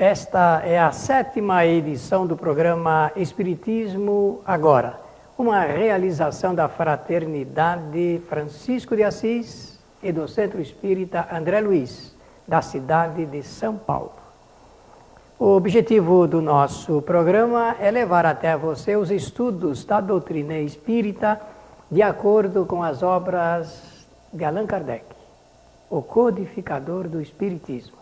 Esta é a 7ª edição do programa Espiritismo Agora, uma realização da Fraternidade Francisco de Assis e do Centro Espírita André Luiz, da cidade de São Paulo. O objetivo do nosso programa é levar até você os estudos da doutrina espírita de acordo com as obras de Allan Kardec, o codificador do Espiritismo.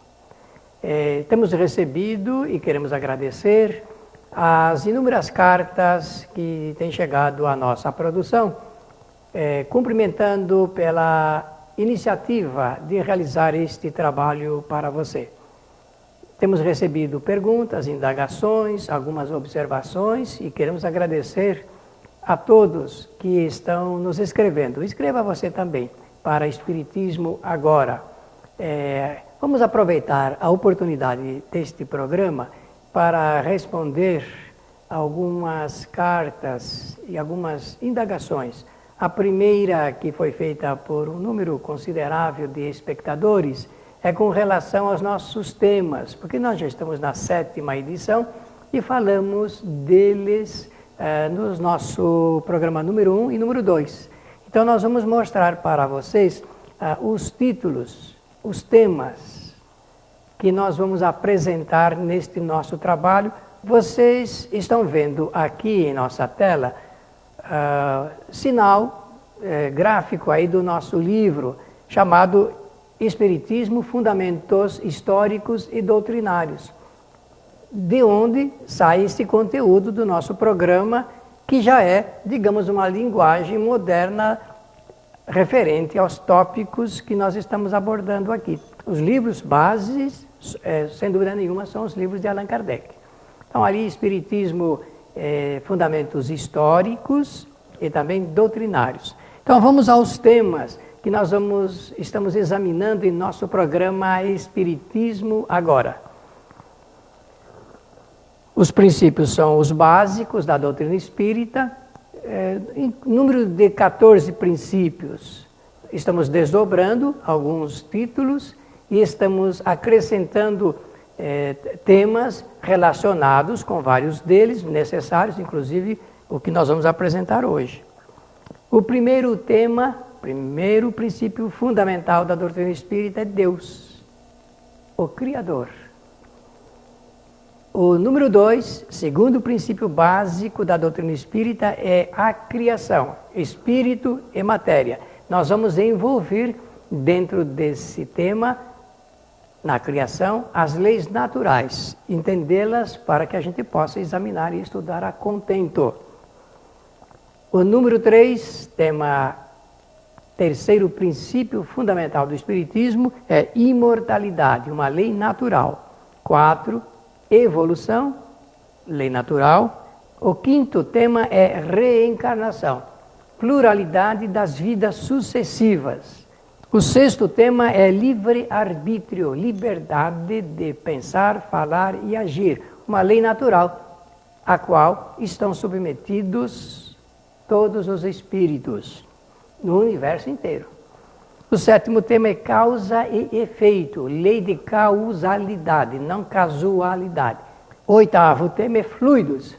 Temos recebido e queremos agradecer as inúmeras cartas que têm chegado à nossa produção, cumprimentando pela iniciativa de realizar este trabalho para você. Temos recebido perguntas, indagações, algumas observações e queremos agradecer a todos que estão nos escrevendo. Escreva você também para Espiritismo Agora. Vamos aproveitar a oportunidade deste programa para responder algumas cartas e algumas indagações. A primeira, que foi feita por um número considerável de espectadores, é com relação aos nossos temas, porque nós já estamos na 7ª edição e falamos deles no nosso programa número 1 e número 2. Então nós vamos mostrar para vocês os títulos, os temas que nós vamos apresentar neste nosso trabalho. Vocês estão vendo aqui em nossa tela sinal gráfico aí do nosso livro chamado Espiritismo, Fundamentos Históricos e Doutrinários, de onde sai esse conteúdo do nosso programa, que já é, digamos, uma linguagem moderna referente aos tópicos que nós estamos abordando aqui. Os livros bases, sem dúvida nenhuma, são os livros de Allan Kardec. Então, ali, Espiritismo, Fundamentos Históricos e também Doutrinários. Então, vamos aos temas que nós estamos examinando em nosso programa Espiritismo Agora. Os princípios são os básicos da doutrina espírita, em número de 14 princípios. Estamos desdobrando alguns títulos e estamos acrescentando temas relacionados com vários deles, necessários, inclusive o que nós vamos apresentar hoje. O primeiro tema, primeiro princípio fundamental da doutrina espírita é Deus, o Criador. O número 2, segundo princípio básico da doutrina espírita, é a criação, espírito e matéria. Nós vamos envolver dentro desse tema, na criação, as leis naturais, entendê-las para que a gente possa examinar e estudar a contento. O número 3, terceiro princípio fundamental do Espiritismo, é imortalidade, uma lei natural. 4, evolução, lei natural. O quinto tema é reencarnação, pluralidade das vidas sucessivas. O sexto tema é livre-arbítrio, liberdade de pensar, falar e agir, uma lei natural, a qual estão submetidos todos os espíritos no universo inteiro. O sétimo tema é causa e efeito, lei de causalidade, não casualidade. O oitavo tema é fluidos.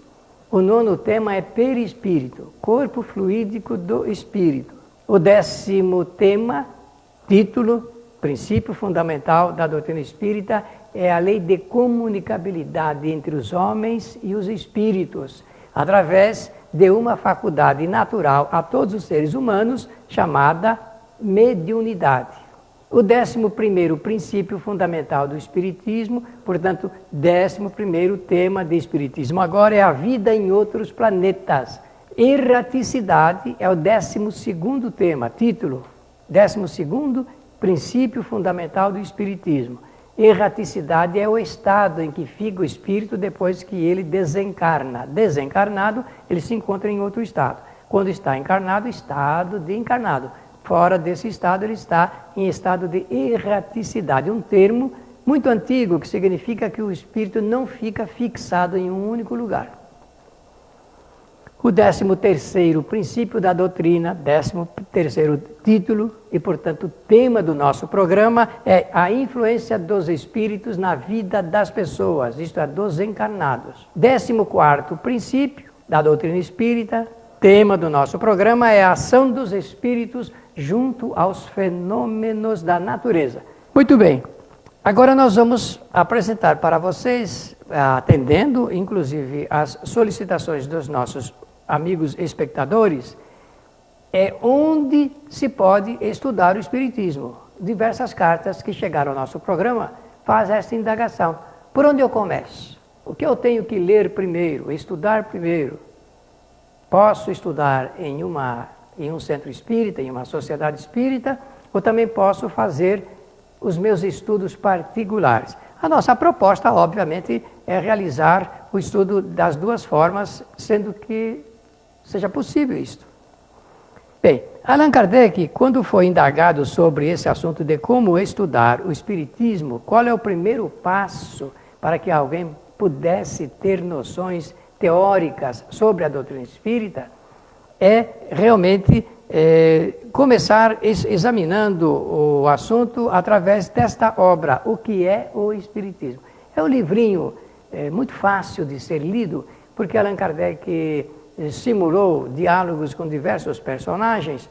O nono tema é perispírito, corpo fluídico do espírito. O 10º tema, título, princípio fundamental da doutrina espírita, é a lei de comunicabilidade entre os homens e os espíritos, através de uma faculdade natural a todos os seres humanos, chamada mediunidade. O 11º princípio fundamental do Espiritismo, portanto, 11º tema de Espiritismo agora é a vida em outros planetas. Erraticidade é o 12º tema, título, 12º princípio fundamental do Espiritismo. Erraticidade é o estado em que fica o espírito depois que ele desencarna. Desencarnado, ele se encontra em outro estado. Quando está encarnado, estado de encarnado. Fora desse estado, ele está em estado de erraticidade. Um termo muito antigo que significa que o espírito não fica fixado em um único lugar. O 13º princípio da doutrina, 13º título e, portanto, tema do nosso programa é a influência dos espíritos na vida das pessoas, isto é, dos encarnados. 14º princípio da doutrina espírita, tema do nosso programa é a ação dos espíritos junto aos fenômenos da natureza. Muito bem, agora nós vamos apresentar para vocês, atendendo inclusive as solicitações dos nossos amigos espectadores, é onde se pode estudar o Espiritismo. Diversas cartas que chegaram ao nosso programa fazem essa indagação. Por onde eu começo? O que eu tenho que ler primeiro, estudar primeiro? Posso estudar em um centro espírita, em uma sociedade espírita, ou também posso fazer os meus estudos particulares? A nossa proposta, obviamente, é realizar o estudo das duas formas, sendo que seja possível isto. Bem, Allan Kardec, quando foi indagado sobre esse assunto de como estudar o Espiritismo, qual é o primeiro passo para que alguém pudesse ter noções teóricas sobre a doutrina espírita, é realmente começar examinando o assunto através desta obra, O que é o Espiritismo. É um livrinho muito fácil de ser lido, porque Allan Kardec simulou diálogos com diversos personagens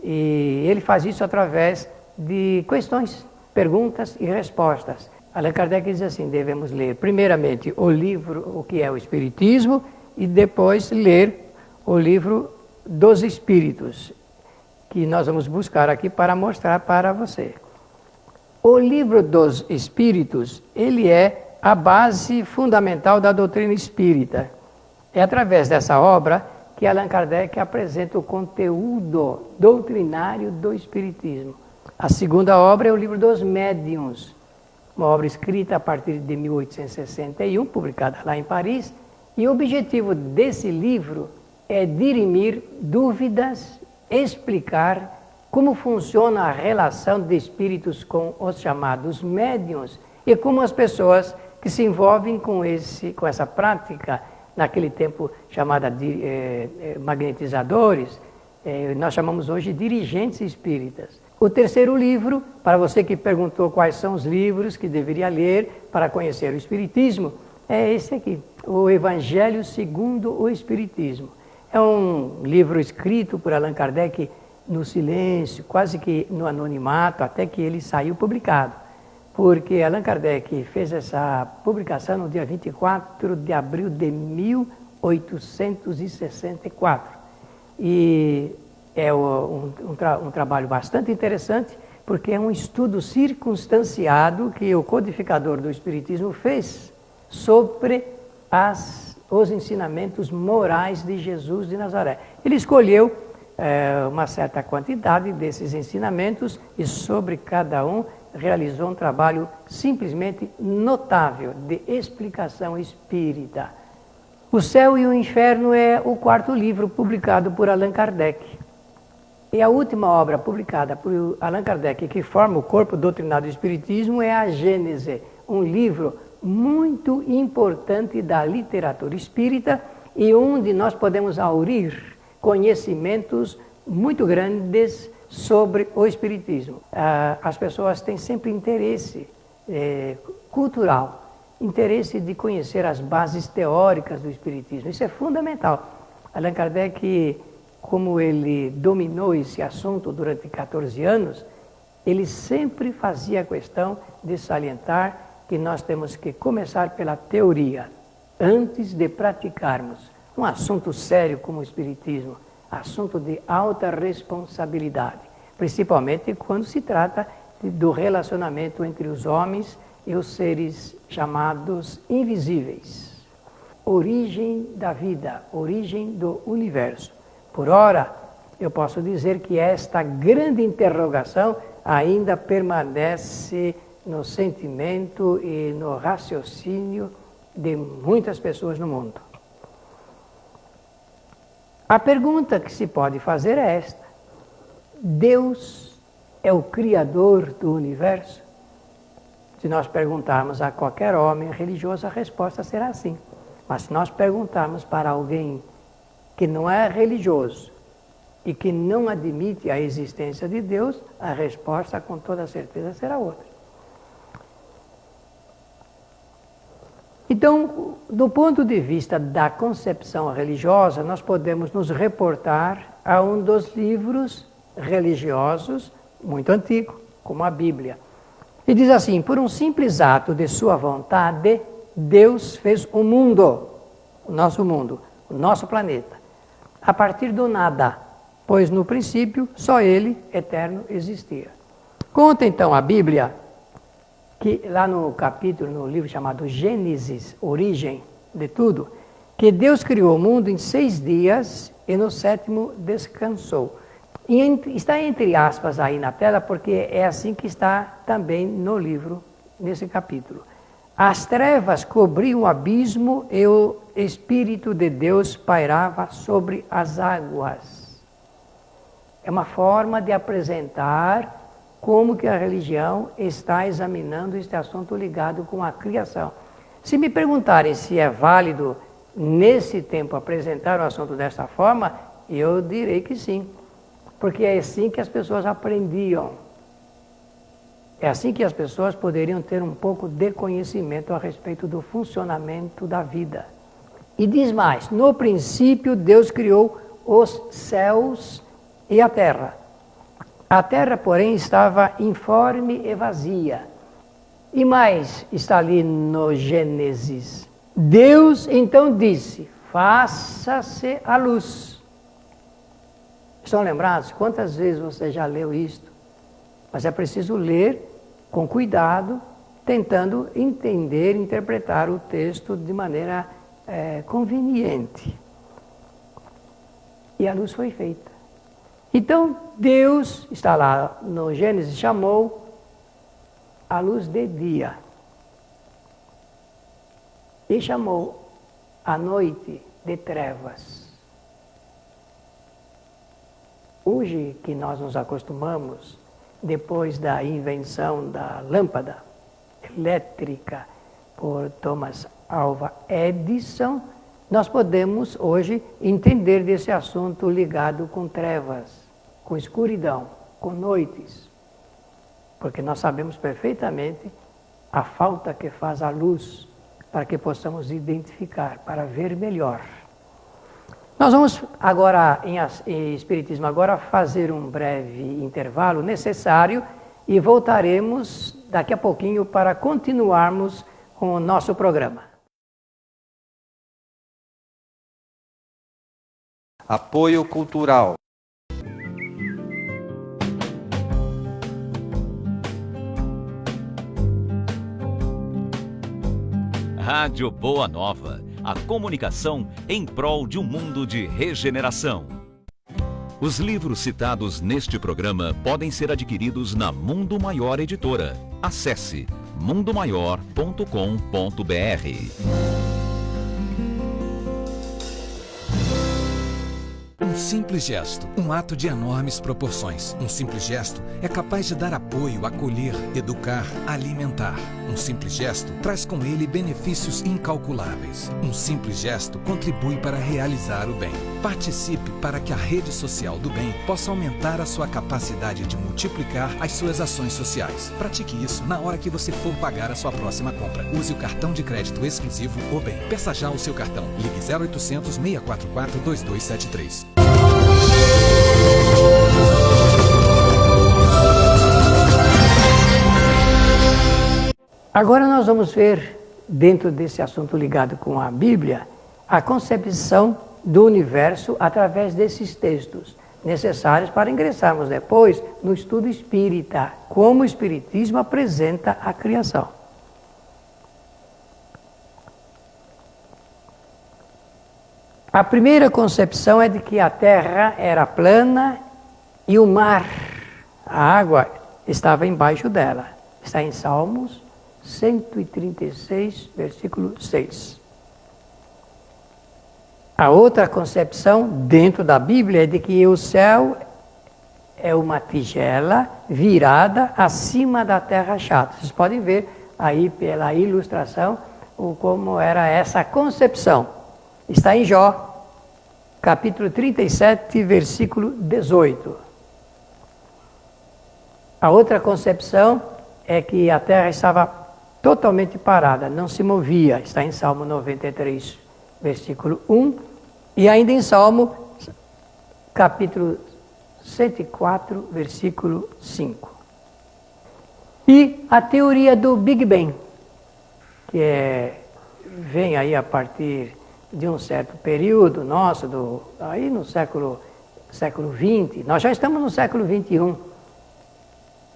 e ele faz isso através de questões, perguntas e respostas. Allan Kardec diz assim, devemos ler primeiramente o livro O que é o Espiritismo e depois ler o livro dos Espíritos, que nós vamos buscar aqui para mostrar para você. O livro dos Espíritos, ele é a base fundamental da doutrina espírita. É através dessa obra que Allan Kardec apresenta o conteúdo doutrinário do Espiritismo. A segunda obra é o livro dos Médiuns, uma obra escrita a partir de 1861, publicada lá em Paris, e o objetivo desse livro é dirimir dúvidas, explicar como funciona a relação de espíritos com os chamados médiuns e como as pessoas que se envolvem com essa prática, naquele tempo chamada de magnetizadores, nós chamamos hoje de dirigentes espíritas. O terceiro livro, para você que perguntou quais são os livros que deveria ler para conhecer o Espiritismo, é esse aqui, O Evangelho segundo o Espiritismo. É um livro escrito por Allan Kardec no silêncio, quase que no anonimato, até que ele saiu publicado. Porque Allan Kardec fez essa publicação no dia 24 de abril de 1864. E é um trabalho bastante interessante, porque é um estudo circunstanciado que o codificador do Espiritismo fez sobre os ensinamentos morais de Jesus de Nazaré. Ele escolheu uma certa quantidade desses ensinamentos e sobre cada um realizou um trabalho simplesmente notável de explicação espírita. O Céu e o Inferno é o quarto livro publicado por Allan Kardec. E a última obra publicada por Allan Kardec, que forma o corpo doutrinário do Espiritismo, é a Gênese, um livro muito importante da literatura espírita e onde nós podemos aurir conhecimentos muito grandes sobre o Espiritismo. As pessoas têm sempre interesse cultural, interesse de conhecer as bases teóricas do Espiritismo. Isso é fundamental. Allan Kardec, como ele dominou esse assunto durante 14 anos, ele sempre fazia questão de salientar que nós temos que começar pela teoria, antes de praticarmos um assunto sério como o Espiritismo, assunto de alta responsabilidade, principalmente quando se trata do relacionamento entre os homens e os seres chamados invisíveis. Origem da vida, origem do universo. Por ora, eu posso dizer que esta grande interrogação ainda permanece no sentimento e no raciocínio de muitas pessoas no mundo. A pergunta que se pode fazer é esta: Deus é o Criador do universo? Se nós perguntarmos a qualquer homem religioso, a resposta será sim. Mas se nós perguntarmos para alguém que não é religioso e que não admite a existência de Deus, a resposta com toda certeza será outra. Então, do ponto de vista da concepção religiosa, nós podemos nos reportar a um dos livros religiosos muito antigo, como a Bíblia. E diz assim: por um simples ato de sua vontade, Deus fez o mundo, o nosso planeta, a partir do nada, pois no princípio só Ele, eterno, existia. Conta então a Bíblia, que lá no capítulo, no livro chamado Gênesis, Origem de Tudo, que Deus criou o mundo em 6 dias e no 7º descansou. Está entre aspas aí na tela, porque é assim que está também no livro, nesse capítulo. As trevas cobriam o abismo e o Espírito de Deus pairava sobre as águas. É uma forma de apresentar como que a religião está examinando este assunto ligado com a criação. Se me perguntarem se é válido, nesse tempo, apresentar o assunto desta forma, eu direi que sim. Porque é assim que as pessoas aprendiam. É assim que as pessoas poderiam ter um pouco de conhecimento a respeito do funcionamento da vida. E diz mais: no princípio Deus criou os céus e a terra. A terra, porém, estava informe e vazia. E mais está ali no Gênesis. Deus então disse: faça-se a luz. Estão lembrados? Quantas vezes você já leu isto? Mas é preciso ler com cuidado, tentando entender, interpretar o texto de maneira conveniente. E a luz foi feita. Então, Deus, está lá no Gênesis, chamou a luz de dia. E chamou a noite de trevas. Hoje que nós nos acostumamos, depois da invenção da lâmpada elétrica por Thomas Alva Edison, nós podemos hoje entender desse assunto ligado com trevas, com escuridão, com noites. Porque nós sabemos perfeitamente a falta que faz a luz para que possamos identificar, para ver melhor. Nós vamos agora, em Espiritismo, agora fazer um breve intervalo necessário e voltaremos daqui a pouquinho para continuarmos com o nosso programa. Apoio Cultural. Rádio Boa Nova, a comunicação em prol de um mundo de regeneração. Os livros citados neste programa podem ser adquiridos na Mundo Maior Editora. Acesse mundomaior.com.br. Um simples gesto, um ato de enormes proporções. Um simples gesto é capaz de dar apoio, acolher, educar, alimentar. Um simples gesto traz com ele benefícios incalculáveis. Um simples gesto contribui para realizar o bem. Participe para que a rede social do bem possa aumentar a sua capacidade de multiplicar as suas ações sociais. Pratique isso na hora que você for pagar a sua próxima compra. Use o cartão de crédito exclusivo O Bem. Peça já o seu cartão. Ligue 0800 644 2273. Agora nós vamos ver, dentro desse assunto ligado com a Bíblia, a concepção do universo através desses textos, necessários para ingressarmos depois no estudo espírita, como o Espiritismo apresenta a criação. A primeira concepção é de que a Terra era plana e o mar, a água, estava embaixo dela. Está em Salmos 136, versículo 6. A outra concepção dentro da Bíblia é de que o céu é uma tigela virada acima da terra chata. Vocês podem ver aí pela ilustração como era essa concepção. Está em Jó. capítulo 37, versículo 18. A outra concepção é que a terra estava totalmente parada, não se movia. Está em Salmo 93, versículo 1. E ainda em Salmo, capítulo 104, versículo 5. E a teoria do Big Bang, que vem aí a partir de um certo período nosso, aí no século XX. Nós já estamos no século XXI.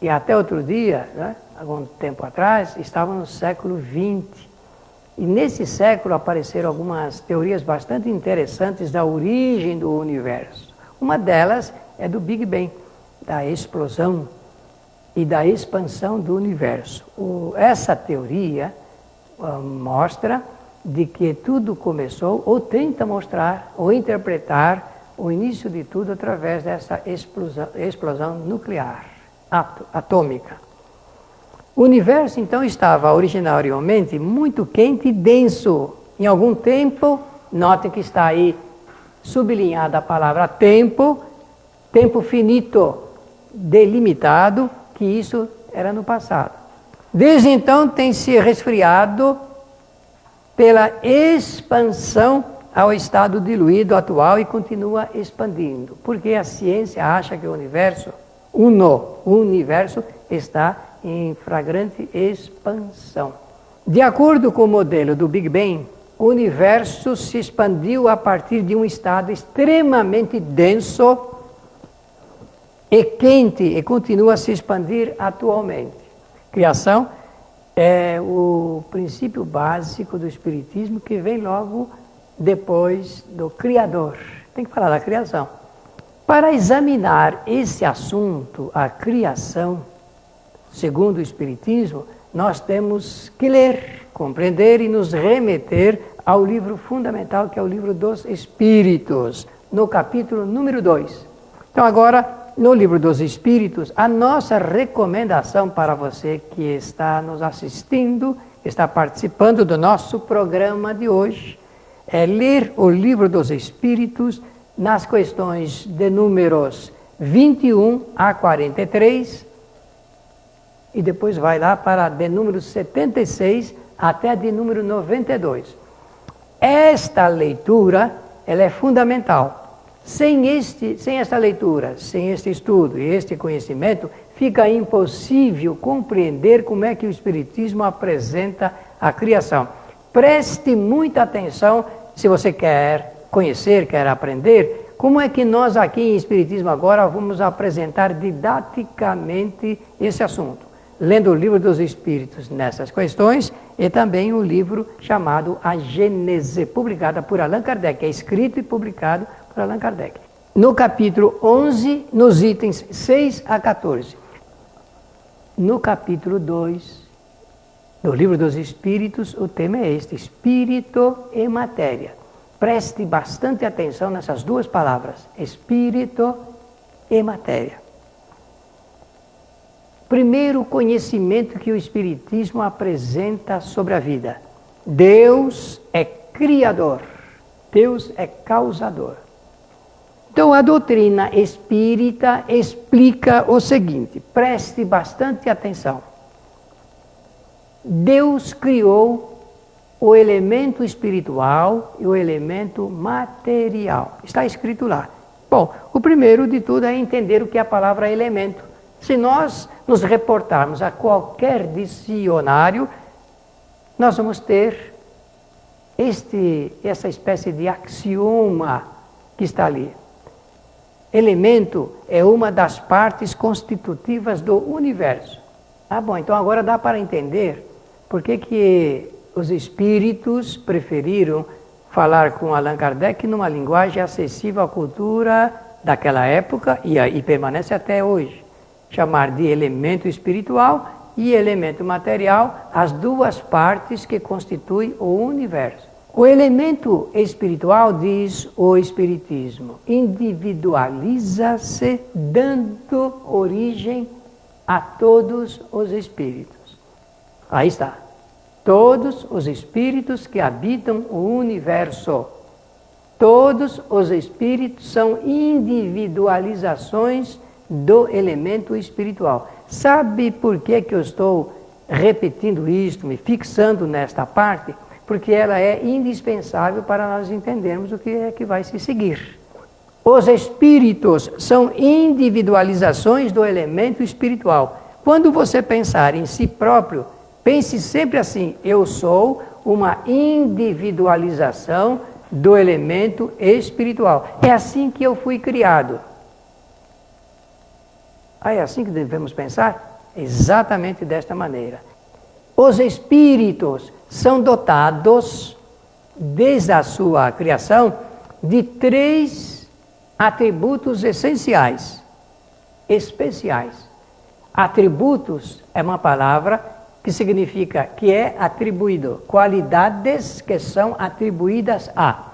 E até outro dia, né, algum tempo atrás, estávamos no século XX. E nesse século apareceram algumas teorias bastante interessantes da origem do universo. Uma delas é do Big Bang, da explosão e da expansão do universo. Essa teoria mostra de que tudo começou, ou tenta mostrar, ou interpretar o início de tudo através dessa explosão nuclear, atômica. O universo, então, estava originariamente muito quente e denso. Em algum tempo, notem que está aí sublinhada a palavra tempo, tempo finito, delimitado, que isso era no passado. Desde então tem se resfriado pela expansão ao estado diluído atual e continua expandindo. Porque a ciência acha que o universo está em flagrante expansão. De acordo com o modelo do Big Bang, o universo se expandiu a partir de um estado extremamente denso e quente e continua a se expandir atualmente. Criação é o princípio básico do Espiritismo que vem logo depois do Criador. Tem que falar da criação. Para examinar esse assunto, a criação, segundo o Espiritismo, nós temos que ler, compreender e nos remeter ao livro fundamental, que é o Livro dos Espíritos, no capítulo número 2. Então agora, no Livro dos Espíritos, a nossa recomendação para você que está nos assistindo, está participando do nosso programa de hoje, é ler o Livro dos Espíritos nas questões de números 21 a 43, e depois vai lá para de número 76 até de número 92. Esta leitura, ela é fundamental. Sem esta leitura, sem este estudo e este conhecimento, fica impossível compreender como é que o Espiritismo apresenta a criação. Preste muita atenção se você quer conhecer, quer aprender, como é que nós aqui em Espiritismo Agora vamos apresentar didaticamente esse assunto. Lendo o Livro dos Espíritos nessas questões e também o livro chamado A Gênese, publicado por Allan Kardec, é escrito e publicado por Allan Kardec. No capítulo 11, nos itens 6 a 14. No capítulo 2 do Livro dos Espíritos, o tema é este, Espírito e Matéria. Preste bastante atenção nessas duas palavras, Espírito e Matéria. Primeiro conhecimento que o Espiritismo apresenta sobre a vida. Deus é criador, Deus é causador. Então a doutrina espírita explica o seguinte, preste bastante atenção. Deus criou o elemento espiritual e o elemento material. Está escrito lá. Bom, o primeiro de tudo é entender o que é a palavra elemento. Se nós nos reportarmos a qualquer dicionário, nós vamos ter essa espécie de axioma que está ali. Elemento é uma das partes constitutivas do universo. Ah, bom, então agora dá para entender por que os espíritos preferiram falar com Allan Kardec numa linguagem acessível à cultura daquela época e permanece até hoje. Chamar de elemento espiritual e elemento material as duas partes que constituem o universo. O elemento espiritual, diz o Espiritismo, individualiza-se dando origem a todos os espíritos. Aí está. Todos os espíritos que habitam o universo. Todos os espíritos são individualizações do elemento espiritual. Sabe por que eu estou repetindo isto, me fixando nesta parte? Porque ela é indispensável para nós entendermos o que é que vai se seguir. Os espíritos são individualizações do elemento espiritual. Quando você pensar em si próprio, pense sempre assim: eu sou uma individualização do elemento espiritual. É assim que eu fui criado. É assim que devemos pensar? Exatamente desta maneira. Os espíritos são dotados, desde a sua criação, de 3 atributos essenciais, especiais. Atributos é uma palavra que significa que é atribuído, qualidades que são atribuídas a.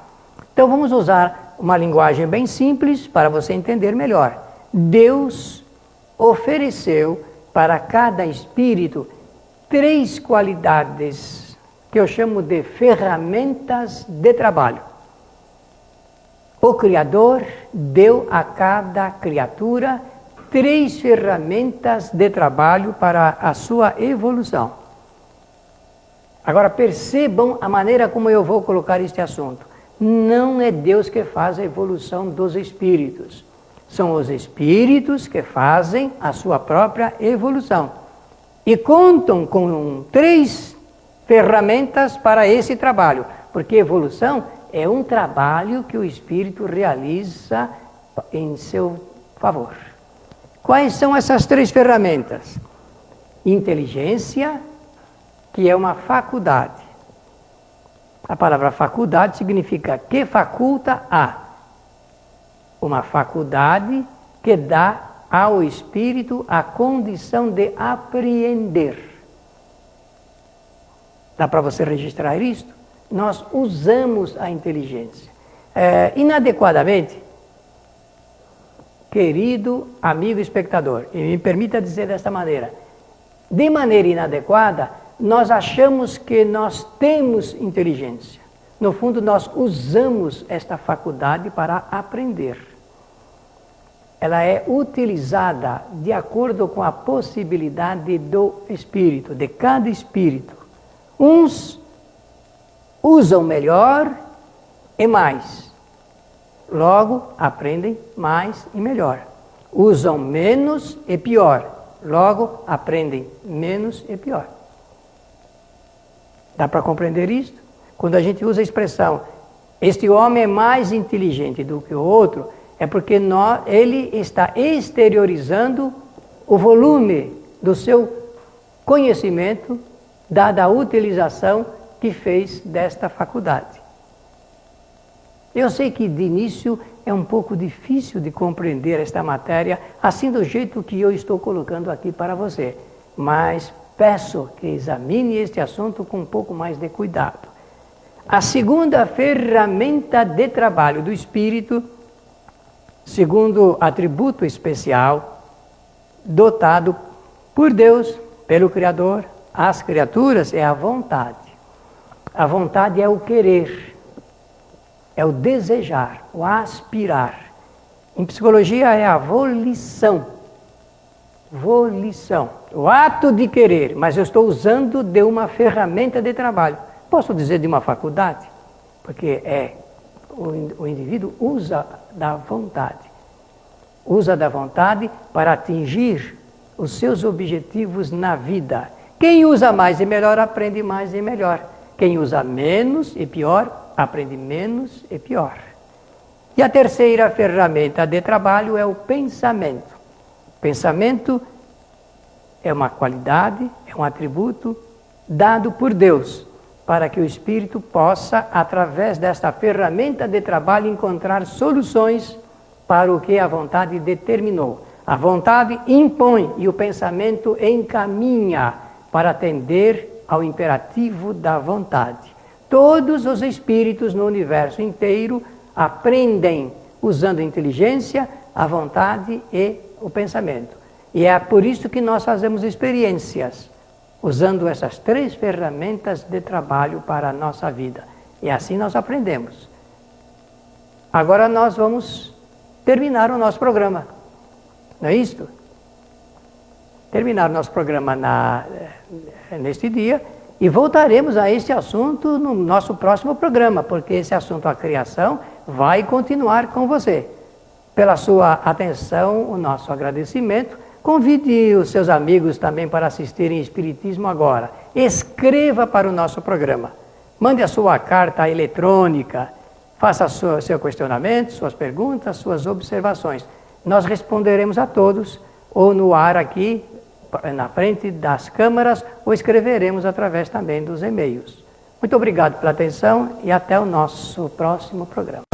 Então vamos usar uma linguagem bem simples para você entender melhor. Deus ofereceu para cada espírito 3 qualidades que eu chamo de ferramentas de trabalho. O Criador deu a cada criatura 3 ferramentas de trabalho para a sua evolução. Agora percebam a maneira como eu vou colocar este assunto. Não é Deus que faz a evolução dos espíritos. São os espíritos que fazem a sua própria evolução. E contam com 3 ferramentas para esse trabalho. Porque evolução é um trabalho que o espírito realiza em seu favor. Quais são essas 3 ferramentas? Inteligência, que é uma faculdade. A palavra faculdade significa que faculta a. Uma faculdade que dá ao espírito a condição de apreender. Dá para você registrar isto? Nós usamos a inteligência. Inadequadamente, querido amigo espectador, e me permita dizer desta maneira, de maneira inadequada, nós achamos que nós temos inteligência. No fundo, nós usamos esta faculdade para aprender. Ela é utilizada de acordo com a possibilidade do espírito, de cada espírito. Uns usam melhor e mais. Logo, aprendem mais e melhor. Usam menos e pior. Logo, aprendem menos e pior. Dá para compreender isto? Quando a gente usa a expressão, este homem é mais inteligente do que o outro, é porque ele está exteriorizando o volume do seu conhecimento, dada a utilização que fez desta faculdade. Eu sei que de início é um pouco difícil de compreender esta matéria, assim do jeito que eu estou colocando aqui para você, mas peço que examine este assunto com um pouco mais de cuidado. A segunda ferramenta de trabalho do espírito, segundo atributo especial, dotado por Deus, pelo Criador, às criaturas, é a vontade. A vontade é o querer, é o desejar, o aspirar. Em psicologia é a volição. Volição, o ato de querer, mas eu estou usando de uma ferramenta de trabalho. Posso dizer de uma faculdade? Porque o indivíduo usa da vontade. Usa da vontade para atingir os seus objetivos na vida. Quem usa mais e melhor, aprende mais e melhor. Quem usa menos e pior, aprende menos e pior. E a terceira ferramenta de trabalho é o pensamento. Pensamento é uma qualidade, é um atributo dado por Deus, para que o espírito possa, através desta ferramenta de trabalho, encontrar soluções para o que a vontade determinou. A vontade impõe e o pensamento encaminha para atender ao imperativo da vontade. Todos os espíritos no universo inteiro aprendem usando a inteligência, a vontade e o pensamento. E é por isso que nós fazemos experiências, usando essas 3 ferramentas de trabalho para a nossa vida. E assim nós aprendemos. Agora nós vamos terminar o nosso programa. Não é isto? Terminar o nosso programa neste dia e voltaremos a este assunto no nosso próximo programa, porque esse assunto, a criação, vai continuar com você. Pela sua atenção, o nosso agradecimento. Convide os seus amigos também para assistirem Espiritismo Agora. Escreva para o nosso programa. Mande a sua carta eletrônica. Faça seu questionamento, suas perguntas, suas observações. Nós responderemos a todos, ou no ar aqui, na frente das câmaras, ou escreveremos através também dos e-mails. Muito obrigado pela atenção e até o nosso próximo programa.